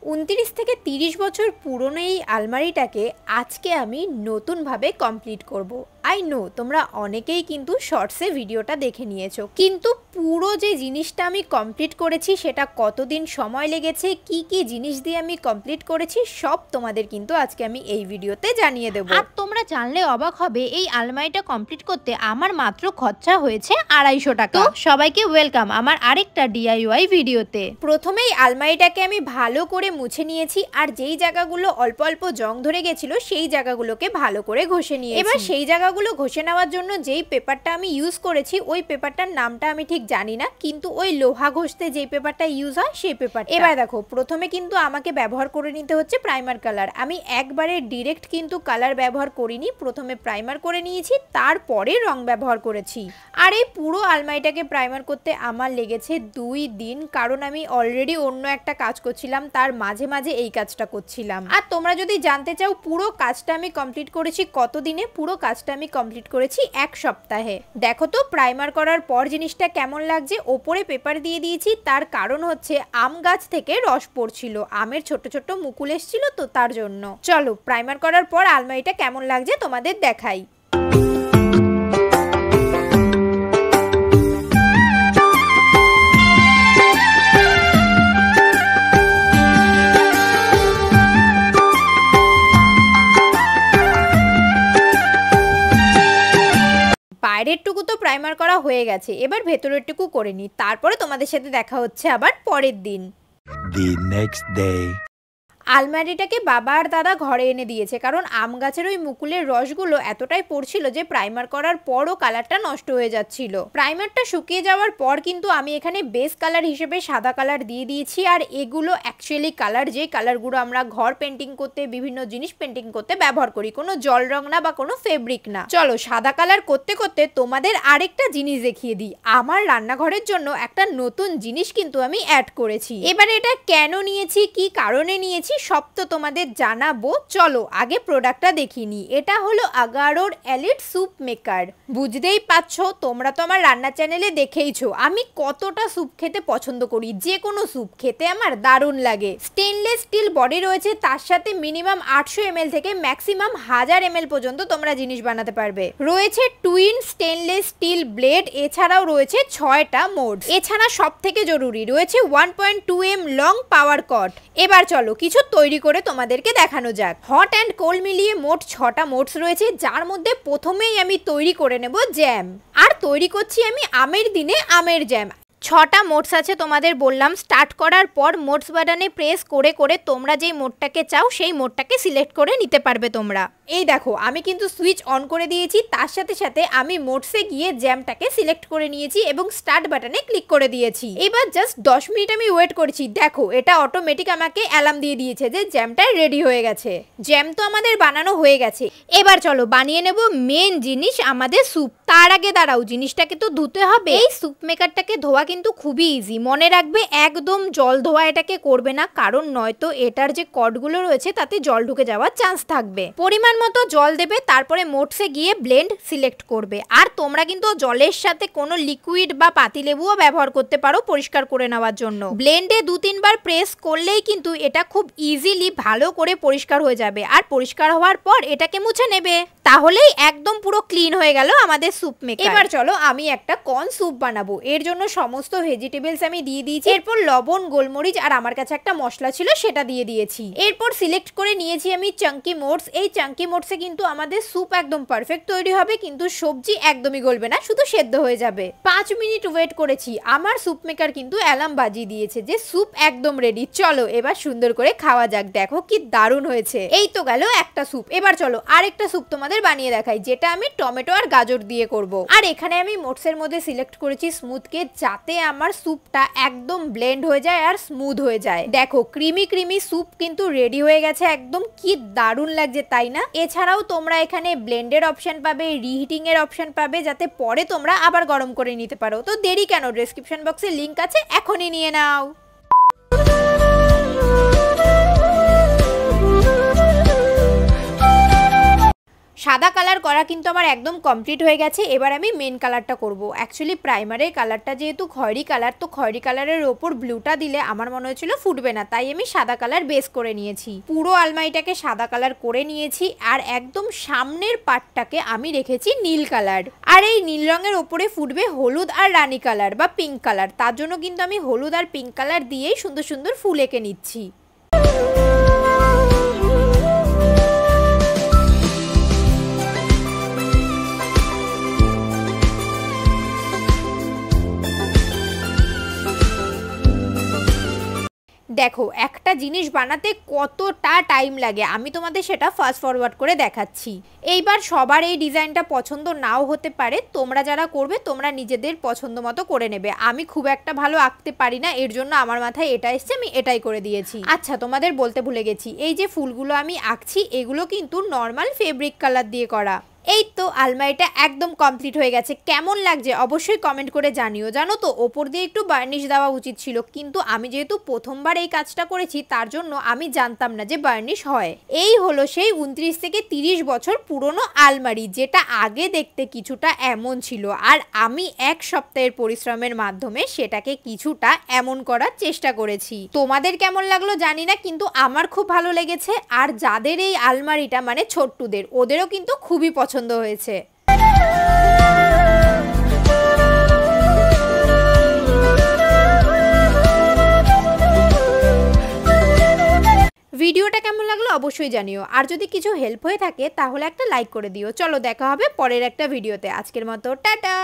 29 থেকে 30 বছর পুরনো এই আলমারিটাকে আজকে আমি নতুনভাবে কমপ্লিট করব। আই নো তোমরা অনেকেই কিন্তু শর্টসে ভিডিওটা দেখে নিয়েছো, কিন্তু পুরো যে জিনিসটা আমি কমপ্লিট করেছি সেটা কতদিন সময় লেগেছে, কি কি জিনিস দিয়ে আমি কমপ্লিট করেছি সব তোমাদের কিন্তু আজকে আমি এই ভিডিওতে জানিয়ে দেবো। আর তোমরা জানলে অবাক হবে, এই আলমারিটা কমপ্লিট করতে আমার মাত্র খরচা হয়েছে 250 টাকা। তো সবাইকে ওয়েলকাম আমার আরেকটা ডিআইওয়াই ভিডিওতে। প্রথমেই আলমারিটাকে আমি ভালো করে মুছে নিয়েছি, আর যেই জায়গাগুলো অল্প অল্প জং ধরে গেছিল সেই জায়গাগুলোকে ভালো করে ঘষে নিয়েছি। এবার সেই জায়গাগুলো ঘষে নেওয়ার জন্য যেই পেপারটা আমি ইউজ করেছি ওই পেপারটার নামটা আমি ঠিক জানি না, কিন্তু ওই লোহা ঘষতে যেই পেপারটা ইউজ হয় সেই পেপার। এবার দেখো, প্রথমে কিন্তু আমাকে ব্যবহার করে নিতে হচ্ছে প্রাইমার কালার। আমি একবারে ডিরেক্ট কিন্তু কালার ব্যবহার করিনি, প্রথমে প্রাইমার করে নিয়েছি, তারপরে রং ব্যবহার করেছি। আর এই পুরো আলমারিটাকে প্রাইমার করতে আমার লেগেছে 2 দিন, কারণ আমি অলরেডি অন্য একটা কাজ করছিলাম, তার মাঝে মাঝে এই কাজটা করছিলাম। আর তোমরা যদি জানতে চাও পুরো কাজটা আমি কমপ্লিট করেছি কত দিনে, পুরো কাজটা আমি কমপ্লিট করেছি 1 সপ্তাহে। দেখো তো প্রাইমার করার পর জিনিসটা কেমন লাগছে। ওপরে পেপার দিয়ে দিয়েছি, তার কারণ হচ্ছে আম গাছ থেকে রস পড়ছিল, আমের ছোট ছোট মুকুল এসেছিল তো তার জন্য। চলো প্রাইমার করার পর আলমারিটা কেমন লাগছে তোমাদের দেখাই। বাইরের টুকু তো প্রাইমার করা হয়ে গেছে, এবার ভেতরের টুকু করে নিই, তারপরে তোমাদের সাথে দেখা হচ্ছে আবার পরের দিন। The next day. আলমারিটাকে বাবা আর দাদা ঘরে এনে দিয়েছে, কারণ আম গাছের ওই মুকুলের রসগুলো এতটাই পড়ছিল যে প্রাইমার করার পরও কালারটা নষ্ট হয়ে যাচ্ছিল। প্রাইমারটা শুকিয়ে যাওয়ার পর কিন্তু আমি এখানে বেস কালার হিসেবে সাদা কালার দিয়ে দিয়েছি। আর এগুলো অ্যাকচুয়ালি কালার, যে কালারগুলো আমরা ঘর পেন্টিং করতে, বিভিন্ন জিনিস পেন্টিং করতে ব্যবহার করি, কোনো জল রং না বা কোনো ফেব্রিক না। চলো সাদা কালার করতে করতে তোমাদের আরেকটা জিনিস দেখিয়ে দিই। আমার রান্নাঘরের জন্য একটা নতুন জিনিস কিন্তু আমি অ্যাড করেছি। এবার এটা কেন নিয়েছি, কি কারণে নিয়েছি সব তো তোমাদের জানাবো। চলো আগে প্রোডাক্টটা দেখিয়ে নিই। এটা হলো আগারোর এলিট স্যুপ মেকার। বুঝতেই পারছো, তোমরা তো আমার রান্না চ্যানেলে দেখেইছো আমি কতটা স্যুপ খেতে পছন্দ করি, যে কোনো স্যুপ খেতে আমার দারুণ লাগে। স্টেনলেস স্টিল বডি রয়েছে, তার সাথে মিনিমাম 800 ml থেকে ম্যাক্সিমাম 1000 ml পর্যন্ত তোমরা জিনিস বানাতে পারবে। রয়েছে টুইন স্টেনলেস স্টিল ব্লেড, এছাড়াও রয়েছে 6টা মোডস। এছাড়া সব থেকে জরুরি রয়েছে 1.2 m লং পাওয়ার কট। এবার চলো কিছু তৈরি করে তোমাদেরকে দেখানো যাক। হট অ্যান্ড কোল্ড মিলিয়ে মোট 6টা মোডস রয়েছে, যার মধ্যে প্রথমেই আমি তৈরি করে নেব জ্যাম। আর তৈরি করছি আমি আমের দিনে আমের জ্যাম। 6টা মোডস আছে তোমাদের বললাম। স্টার্ট করার পর মোডস বাটনে প্রেস করে করে তোমরা যেই মোডটাকে চাও সেই মোডটাকে সিলেক্ট করে নিতে পারবে তোমরা। এই দেখো আমি কিন্তু সুইচ অন করে দিয়েছি, তার সাথে সাথে আমি মোডসে গিয়ে জ্যামটাকে সিলেক্ট করে নিয়েছি এবং স্টার্ট বাটনে ক্লিক করে দিয়েছি। এবার জাস্ট 10 মিনিট আমি ওয়েট করেছি। দেখো এটা অটোমেটিক আমাকে অ্যালার্ম দিয়ে দিয়েছে যে জ্যামটা রেডি হয়ে গেছে। জ্যাম তো আমাদের বানানো হয়ে গেছে, এবার চলো বানিয়ে নেব মেন জিনিস আমাদের স্যুপ। তার আগে দাঁড়াও, জিনিসটাকে তো ধুতে হবে। এই স্যুপ মেকারটাকে ধোয়া কিন্তু খুবই ইজি, মনে রাখবে একদম জল ধোয়া এটাকে করবে না, কারণ নয়তো এটার যে কর্ডগুলো রয়েছে তাতে জল ঢুকে যাওয়ার চান্স থাকবে। পরিমাণ মতো জল দেবে, তারপরে মোডসে গিয়ে ব্লেন্ড সিলেক্ট করবে। আর তোমরা কিন্তু জলের সাথে কোনো লিকুইড বা পাতিলেবুও ব্যবহার করতে পারো পরিষ্কার করে নেওয়ার জন্য। ব্লেন্ডে 2-3 বার প্রেস করলেই কিন্তু এটা খুব ইজিলি ভালো করে পরিষ্কার হয়ে যাবে। আর পরিষ্কার হওয়ার পর এটাকে মুছে নেবে, তাহলেই একদম পুরো ক্লিন হয়ে গেল আমাদের স্যুপ মেকার। এবার চলো আমি একটা কর্ন স্যুপ বানাবো। এর জন্য সমস্ত ভেজিটেবলস আমি দিয়ে দিয়েছি, এরপর লবণ, গোলমরিচ আর আমার কাছে একটা মশলা ছিল সেটা দিয়ে দিয়েছি। এরপর সিলেক্ট করে নিয়েছি আমি চাঙ্কি মোডস। এই চাঙ্কি মোডসে কিন্তু আমাদের স্যুপ একদম পারফেক্ট তৈরি হবে, কিন্তু সবজি একদমই গলবে না, শুধু সেদ্ধ হয়ে যাবে। 5 মিনিট ওয়েট করেছি, আমার স্যুপ মেকার কিন্তু অ্যালার্ম বাজিয়ে দিয়েছে যে স্যুপ একদম রেডি। চলো এবার সুন্দর করে খাওয়া যাক। দেখো কি দারুণ হয়েছে। এই তো গেল একটা স্যুপ। এবার চলো আরেকটা স্যুপ তোমাদের বানিয়ে দেখাই, যেটা আমি টমেটো আর গাজর দিয়ে করব। আর এখানে আমি মোডসের মধ্যে সিলেক্ট করেছি স্মুথকে, যাতে আমার স্যুপটা একদম ব্লেন্ড হয়ে যায় আর স্মুথ হয়ে যায়। দেখো ক্রিমি ক্রিমি স্যুপ কিন্তু রেডি হয়ে গেছে একদম, কি দারুণ লাগছে তাই না? এছাড়াও তোমরা এখানে ব্লেন্ডের অপশন পাবে, রিহিটিং এর অপশন পাবে, যাতে পরে তোমরা আবার গরম করে নিতে পারো। তো দেরি কেন, ডেসক্রিপশন বক্সে লিংক আছে, এখনই নিয়ে নাও। সাদা কালার কালার করা কিন্তু আমার একদম কমপ্লিট হয়ে গেছে। এবার আমি মেন কালারটা করব। অ্যাকচুয়ালি প্রাইমারের কালারটা যেহেতু খয়েরি কালার, তো খয়েরি কালারের ওপর ব্লুটা দিলে আমার মনে হচ্ছিল ফুটবে না, তাই আমি সাদা কালার বেস করে নিয়েছি। পুরো আলমারিটাকে সাদা কালার করে নিয়েছি আর একদম সামনের পার্টটাকে আমি রেখেছি নীল কালার। আর এই নীল রঙের ওপরে ফুটবে হলুদ আর রানী কালার বা পিঙ্ক কালার। তার জন্য কিন্তু আমি হলুদ আর পিঙ্ক কালার দিয়েই সুন্দর সুন্দর ফুল এঁকে নিচ্ছি। দেখো একটা জিনিস বানাতে কতটা টাইম লাগে আমি তোমাদের সেটা ফাস্ট ফরওয়ার্ড করে দেখাচ্ছি। এইবার সবার এই ডিজাইনটা পছন্দ নাও হতে পারে, তোমরা যারা করবে তোমরা নিজেদের পছন্দ মতো করে নেবে। আমি খুব একটা ভালো আঁকতে পারি না, এর জন্য আমার মাথায় এটা এসছে, আমি এটাই করে দিয়েছি। আচ্ছা তোমাদের বলতে ভুলে গেছি, এই যে ফুলগুলো আমি আঁকছি এগুলো কিন্তু নর্মাল ফেব্রিক কালার দিয়ে করা। এই তো আলমারিটা একদম কমপ্লিট হয়ে গেছে। কেমন লাগছে অবশ্যই কমেন্ট করে জানিও। জানো তো ওপর দিয়ে একটু বার্নিশ দেওয়া উচিত ছিল, কিন্তু আমি যেহেতু প্রথমবার এই কাজটা করেছি তার জন্য আমি জানতাম না যে বার্নিশ হয়। এই হলো সেই 29 থেকে 30 বছর পুরনো আলমারি, যেটা আগে দেখতে কিছুটা এমন ছিল আর আমি এক সপ্তাহের পরিশ্রমের মাধ্যমে সেটাকে কিছুটা এমন করার চেষ্টা করেছি। তোমাদের কেমন লাগলো জানি না, কিন্তু আমার খুব ভালো লেগেছে। আর যাদের এই আলমারিটা মানে ছোট্টুদের, ওদেরও কিন্তু খুবই পছন্দ হয়েছে। ভিডিওটা কেমন লাগলো অবশ্যই জানিও, আর যদি কিছু হেল্প হয়ে থাকে তাহলে একটা লাইক করে দিও। চলো দেখা হবে পরের একটা ভিডিওতে। আজকের মতো টাটা।